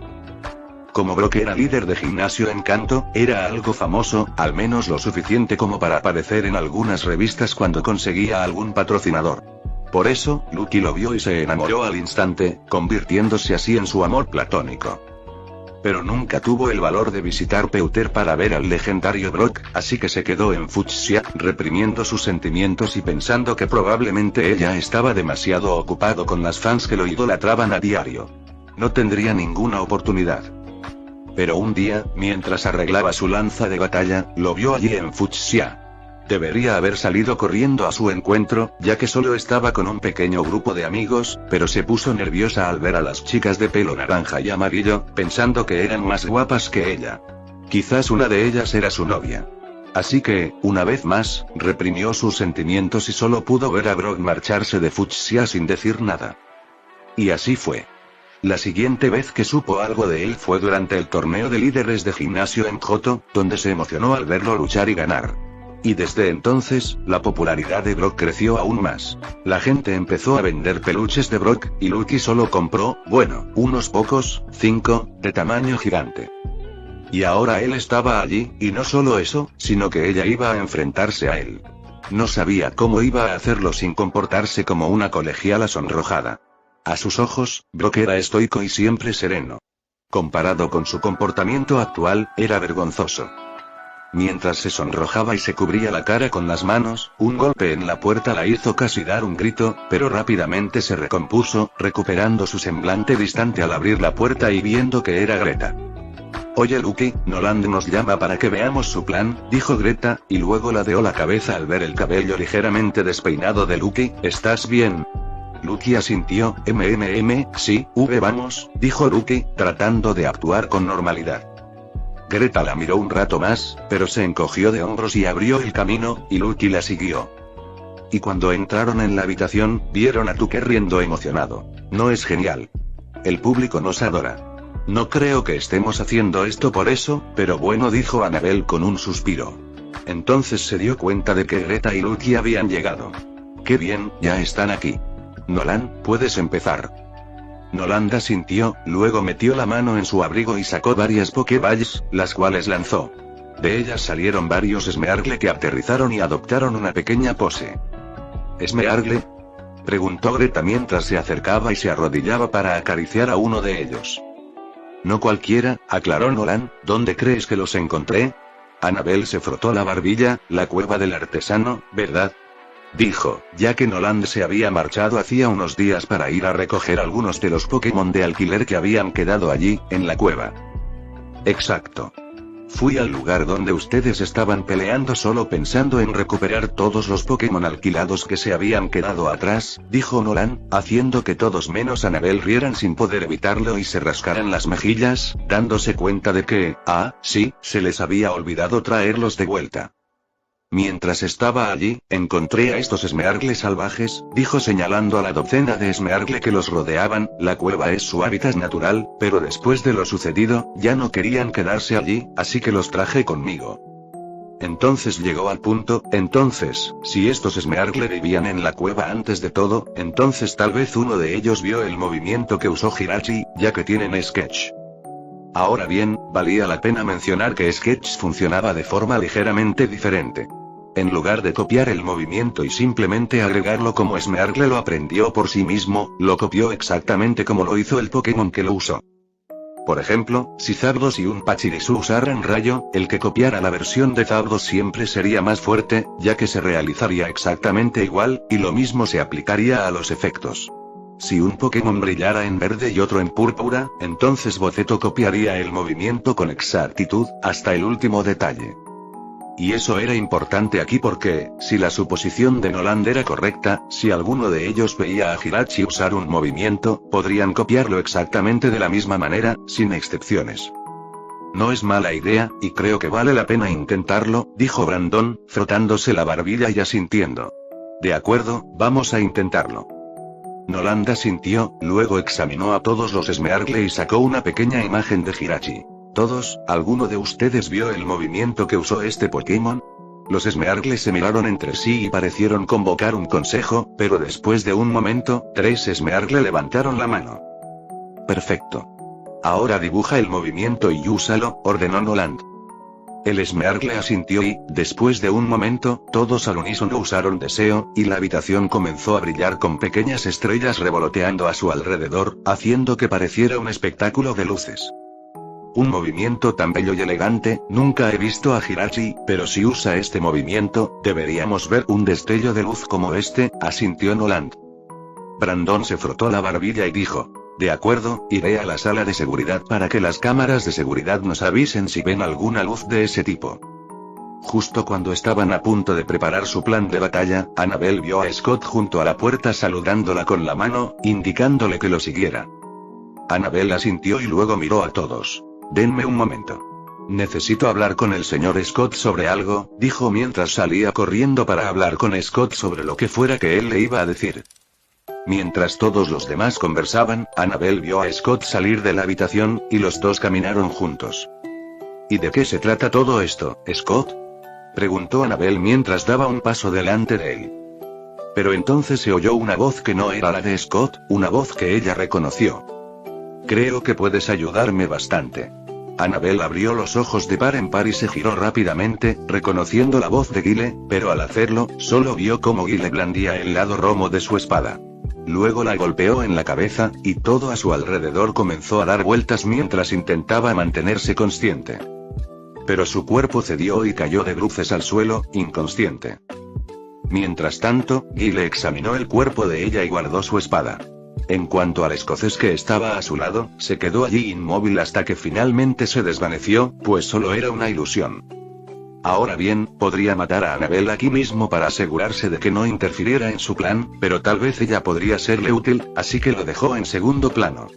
Como Brock era líder de gimnasio en Kanto, era algo famoso, al menos lo suficiente como para aparecer en algunas revistas cuando conseguía algún patrocinador. Por eso, Lucky lo vio y se enamoró al instante, convirtiéndose así en su amor platónico. Pero nunca tuvo el valor de visitar Pewter para ver al legendario Brock, así que se quedó en Fuchsia, reprimiendo sus sentimientos y pensando que probablemente ella estaba demasiado ocupado con las fans que lo idolatraban a diario. No tendría ninguna oportunidad. Pero un día, mientras arreglaba su lanza de batalla, lo vio allí en Fuchsia. Debería haber salido corriendo a su encuentro, ya que solo estaba con un pequeño grupo de amigos, pero se puso nerviosa al ver a las chicas de pelo naranja y amarillo, pensando que eran más guapas que ella. Quizás una de ellas era su novia. Así que, una vez más, reprimió sus sentimientos y solo pudo ver a Brock marcharse de Fuchsia sin decir nada. Y así fue. La siguiente vez que supo algo de él fue durante el torneo de líderes de gimnasio en Johto, donde se emocionó al verlo luchar y ganar. Y desde entonces, la popularidad de Brock creció aún más. La gente empezó a vender peluches de Brock, y Lucky solo compró, bueno, unos pocos, 5, de tamaño gigante. Y ahora él estaba allí, y no solo eso, sino que ella iba a enfrentarse a él. No sabía cómo iba a hacerlo sin comportarse como una colegiala sonrojada. A sus ojos, Brock era estoico y siempre sereno. Comparado con su comportamiento actual, era vergonzoso. Mientras se sonrojaba y se cubría la cara con las manos, un golpe en la puerta la hizo casi dar un grito, pero rápidamente se recompuso, recuperando su semblante distante al abrir la puerta y viendo que era Greta. Oye Lucky, Noland nos llama para que veamos su plan, dijo Greta, y luego ladeó la cabeza al ver el cabello ligeramente despeinado de Lucky. ¿Estás bien? Lucky asintió. Sí, vamos, dijo Lucky, tratando de actuar con normalidad. Greta la miró un rato más, pero se encogió de hombros y abrió el camino, y Lucky la siguió. Y cuando entraron en la habitación, vieron a Tuque riendo emocionado. ¿No es genial? El público nos adora. No creo que estemos haciendo esto por eso, pero bueno, dijo Annabelle con un suspiro. Entonces se dio cuenta de que Greta y Lucky habían llegado. ¡Qué bien, ya están aquí! Noland, puedes empezar. Noland asintió, luego metió la mano en su abrigo y sacó varias Pokéballs, las cuales lanzó. De ellas salieron varios Smeargle que aterrizaron y adoptaron una pequeña pose. ¿Smeargle?, preguntó Greta mientras se acercaba y se arrodillaba para acariciar a uno de ellos. No cualquiera, aclaró Noland. ¿Dónde crees que los encontré? Annabelle se frotó la barbilla. La cueva del artesano, ¿verdad?, dijo, ya que Noland se había marchado hacía unos días para ir a recoger algunos de los Pokémon de alquiler que habían quedado allí, en la cueva. Exacto. Fui al lugar donde ustedes estaban peleando solo pensando en recuperar todos los Pokémon alquilados que se habían quedado atrás, dijo Noland, haciendo que todos menos Annabelle rieran sin poder evitarlo y se rascaran las mejillas, dándose cuenta de que, sí, se les había olvidado traerlos de vuelta. Mientras estaba allí, encontré a estos Smeargle salvajes, dijo señalando a la docena de Smeargle que los rodeaban. La cueva es su hábitat natural, pero después de lo sucedido, ya no querían quedarse allí, así que los traje conmigo. Entonces llegó al punto. Entonces, si estos Smeargle vivían en la cueva antes de todo, entonces tal vez uno de ellos vio el movimiento que usó Hirachi, ya que tienen Sketch. Ahora bien, valía la pena mencionar que Sketch funcionaba de forma ligeramente diferente. En lugar de copiar el movimiento y simplemente agregarlo como Smeargle lo aprendió por sí mismo, lo copió exactamente como lo hizo el Pokémon que lo usó. Por ejemplo, si Zapdos y un Pachirisu usaran Rayo, el que copiara la versión de Zapdos siempre sería más fuerte, ya que se realizaría exactamente igual, y lo mismo se aplicaría a los efectos. Si un Pokémon brillara en verde y otro en púrpura, entonces Boceto copiaría el movimiento con exactitud, hasta el último detalle. Y eso era importante aquí porque, si la suposición de Noland era correcta, si alguno de ellos veía a Hirachi usar un movimiento, podrían copiarlo exactamente de la misma manera, sin excepciones. No es mala idea, y creo que vale la pena intentarlo, dijo Brandon, frotándose la barbilla y asintiendo. De acuerdo, vamos a intentarlo. Noland asintió, luego examinó a todos los Smeargle y sacó una pequeña imagen de Hirachi. ¿Todos, alguno de ustedes vio el movimiento que usó este Pokémon? Los Smeargle se miraron entre sí y parecieron convocar un consejo, pero después de un momento, 3 Smeargle levantaron la mano. Perfecto. Ahora dibuja el movimiento y úsalo, ordenó Noland. El Smeargle asintió y, después de un momento, todos al unísono usaron deseo, y la habitación comenzó a brillar con pequeñas estrellas revoloteando a su alrededor, haciendo que pareciera un espectáculo de luces. un movimiento tan bello y elegante, nunca he visto a Hirachi, pero si usa este movimiento, deberíamos ver un destello de luz como este, asintió Noland. Brandon se frotó la barbilla y dijo: de acuerdo, iré a la sala de seguridad para que las cámaras de seguridad nos avisen si ven alguna luz de ese tipo. Justo cuando estaban a punto de preparar su plan de batalla, Annabelle vio a Scott junto a la puerta saludándola con la mano, indicándole que lo siguiera. Annabelle asintió y luego miró a todos. Denme un momento. Necesito hablar con el señor Scott sobre algo, dijo mientras salía corriendo para hablar con Scott sobre lo que fuera que él le iba a decir. Mientras todos los demás conversaban, Annabelle vio a Scott salir de la habitación, y los dos caminaron juntos. ¿Y de qué se trata todo esto, Scott?, preguntó Annabelle mientras daba un paso delante de él. Pero entonces se oyó una voz que no era la de Scott, una voz que ella reconoció. Creo que puedes ayudarme bastante. Annabelle abrió los ojos de par en par y se giró rápidamente, reconociendo la voz de Guile, pero al hacerlo, solo vio cómo Guile blandía el lado romo de su espada. Luego la golpeó en la cabeza, y todo a su alrededor comenzó a dar vueltas mientras intentaba mantenerse consciente. Pero su cuerpo cedió y cayó de bruces al suelo, inconsciente. Mientras tanto, Guile examinó el cuerpo de ella y guardó su espada. En cuanto al escocés que estaba a su lado, se quedó allí inmóvil hasta que finalmente se desvaneció, pues solo era una ilusión. Ahora bien, podría matar a Annabelle aquí mismo para asegurarse de que no interfiriera en su plan, pero tal vez ella podría serle útil, así que lo dejó en segundo plano.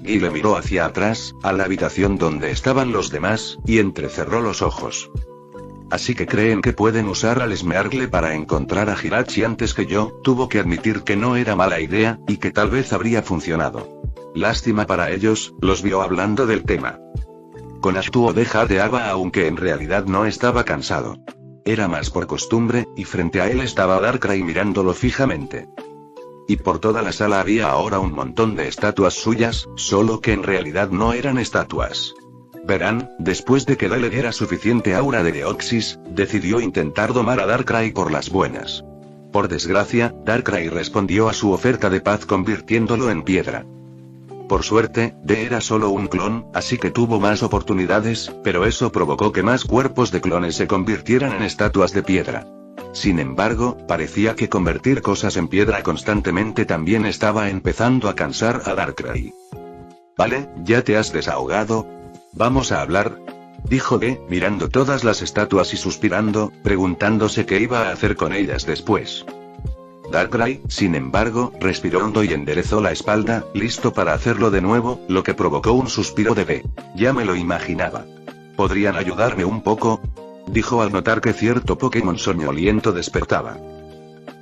Guile miró hacia atrás, a la habitación donde estaban los demás, y entrecerró los ojos. Así que creen que pueden usar al Smeargle para encontrar a Hirachi antes que yo, tuvo que admitir que no era mala idea, y que tal vez habría funcionado. Lástima para ellos, los vio hablando del tema. Con Ash tuvo dejar de Ava aunque en realidad no estaba cansado. Era más por costumbre, y frente a él estaba Darkrai mirándolo fijamente. Y por toda la sala había ahora un montón de estatuas suyas, solo que en realidad no eran estatuas. Verán, después de que le diera suficiente aura de Deoxys, decidió intentar domar a Darkrai por las buenas. Por desgracia, Darkrai respondió a su oferta de paz convirtiéndolo en piedra. Por suerte, D era solo un clon, así que tuvo más oportunidades, pero eso provocó que más cuerpos de clones se convirtieran en estatuas de piedra. Sin embargo, parecía que convertir cosas en piedra constantemente también estaba empezando a cansar a Darkrai. Vale, ya te has desahogado. Vamos a hablar, dijo D, mirando todas las estatuas y suspirando, preguntándose qué iba a hacer con ellas después. Darkrai, sin embargo, respiró hondo y enderezó la espalda, listo para hacerlo de nuevo, lo que provocó un suspiro de D. Ya me lo imaginaba. ¿Podrían ayudarme un poco?, dijo al notar que cierto Pokémon soñoliento despertaba.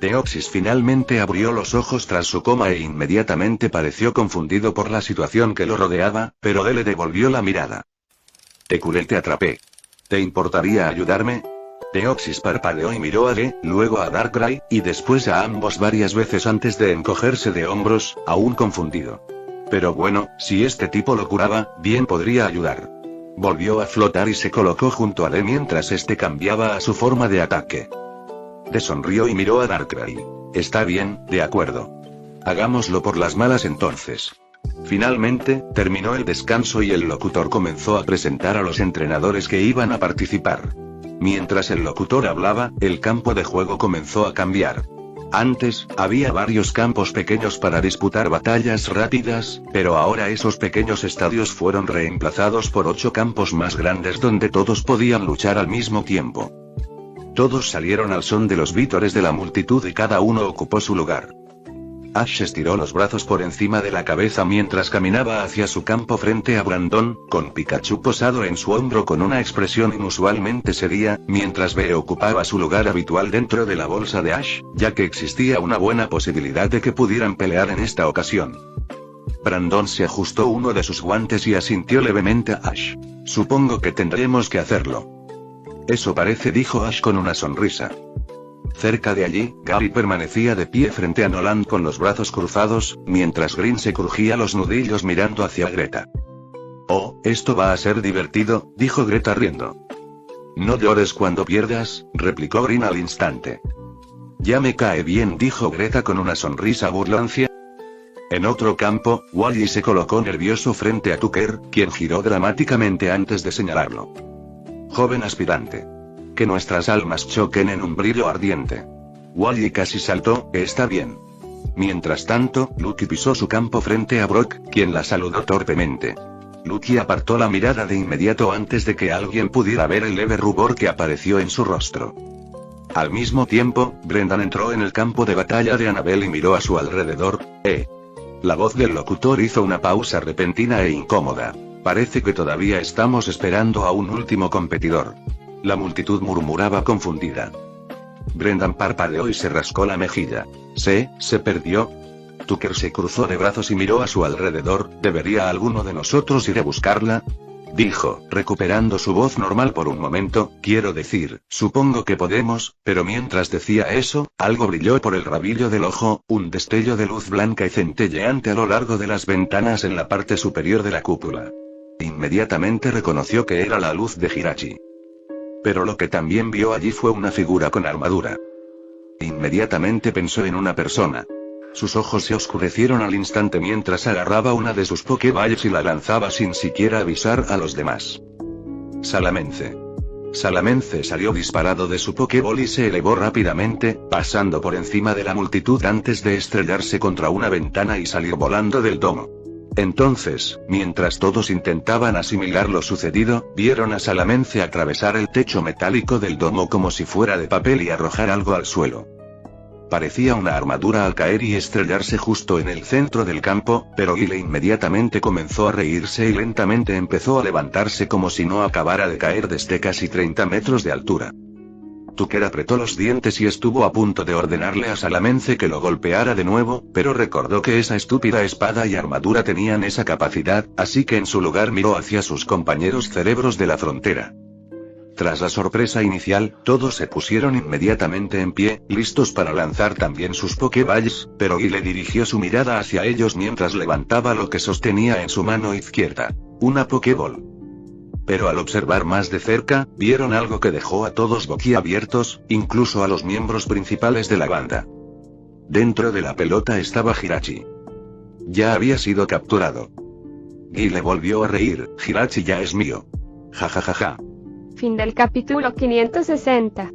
Deoxys finalmente abrió los ojos tras su coma e inmediatamente pareció confundido por la situación que lo rodeaba, pero D le devolvió la mirada. Te curé, te atrapé. ¿Te importaría ayudarme? Deoxys parpadeó y miró a D, luego a Darkrai, y después a ambos varias veces antes de encogerse de hombros, aún confundido. Pero bueno, si este tipo lo curaba, bien podría ayudar. Volvió a flotar y se colocó junto a D mientras este cambiaba a su forma de ataque. D sonrió y miró a Darkrai. Está bien, de acuerdo. Hagámoslo por las malas entonces. Finalmente, terminó el descanso y el locutor comenzó a presentar a los entrenadores que iban a participar. Mientras el locutor hablaba, el campo de juego comenzó a cambiar. Antes, había varios campos pequeños para disputar batallas rápidas, pero ahora esos pequeños estadios fueron reemplazados por 8 campos más grandes donde todos podían luchar al mismo tiempo. Todos salieron al son de los vítores de la multitud y cada uno ocupó su lugar. Ash estiró los brazos por encima de la cabeza mientras caminaba hacia su campo frente a Brandon, con Pikachu posado en su hombro con una expresión inusualmente seria, mientras B ocupaba su lugar habitual dentro de la bolsa de Ash, ya que existía una buena posibilidad de que pudieran pelear en esta ocasión. Brandon se ajustó uno de sus guantes y asintió levemente a Ash. Supongo que tendremos que hacerlo. Eso parece, dijo Ash con una sonrisa. Cerca de allí, Gary permanecía de pie frente a Noland con los brazos cruzados, mientras Green se crujía los nudillos mirando hacia Greta. Oh, esto va a ser divertido, dijo Greta riendo. No llores cuando pierdas, replicó Green al instante. Ya me cae bien, dijo Greta con una sonrisa burlancia. En otro campo, Wally se colocó nervioso frente a Tucker, quien giró dramáticamente antes de señalarlo. Joven aspirante. Que nuestras almas choquen en un brillo ardiente. Wally casi saltó, está bien. Mientras tanto, Lucky pisó su campo frente a Brock, quien la saludó torpemente. Lucky apartó la mirada de inmediato antes de que alguien pudiera ver el leve rubor que apareció en su rostro. Al mismo tiempo, Brendan entró en el campo de batalla de Annabelle y miró a su alrededor. La voz del locutor hizo una pausa repentina e incómoda. Parece que todavía estamos esperando a un último competidor. La multitud murmuraba confundida. Brendan parpadeó y se rascó la mejilla. ¿Se perdió? Tucker se cruzó de brazos y miró a su alrededor. ¿Debería alguno de nosotros ir a buscarla?, dijo, recuperando su voz normal por un momento. Quiero decir, supongo que podemos, pero mientras decía eso, algo brilló por el rabillo del ojo, un destello de luz blanca y centelleante a lo largo de las ventanas en la parte superior de la cúpula. Inmediatamente reconoció que era la luz de Hirachi. Pero lo que también vio allí fue una figura con armadura. Inmediatamente pensó en una persona. Sus ojos se oscurecieron al instante mientras agarraba una de sus Pokéballs y la lanzaba sin siquiera avisar a los demás. Salamence. Salamence salió disparado de su Pokéball y se elevó rápidamente, pasando por encima de la multitud antes de estrellarse contra una ventana y salió volando del domo. Entonces, mientras todos intentaban asimilar lo sucedido, vieron a Salamence atravesar el techo metálico del domo como si fuera de papel y arrojar algo al suelo. Parecía una armadura al caer y estrellarse justo en el centro del campo, pero Guile inmediatamente comenzó a reírse y lentamente empezó a levantarse como si no acabara de caer desde casi 30 metros de altura. Tucker apretó los dientes y estuvo a punto de ordenarle a Salamence que lo golpeara de nuevo, pero recordó que esa estúpida espada y armadura tenían esa capacidad, así que en su lugar miró hacia sus compañeros cerebros de la frontera. Tras la sorpresa inicial, todos se pusieron inmediatamente en pie, listos para lanzar también sus Pokéballs, pero Guile dirigió su mirada hacia ellos mientras levantaba lo que sostenía en su mano izquierda. Una Pokéball. Pero al observar más de cerca, vieron algo que dejó a todos boquiabiertos, incluso a los miembros principales de la banda. Dentro de la pelota estaba Hirachi. Ya había sido capturado. Guile volvió a reír. Hirachi ya es mío. Ja ja ja ja. Fin del capítulo 560.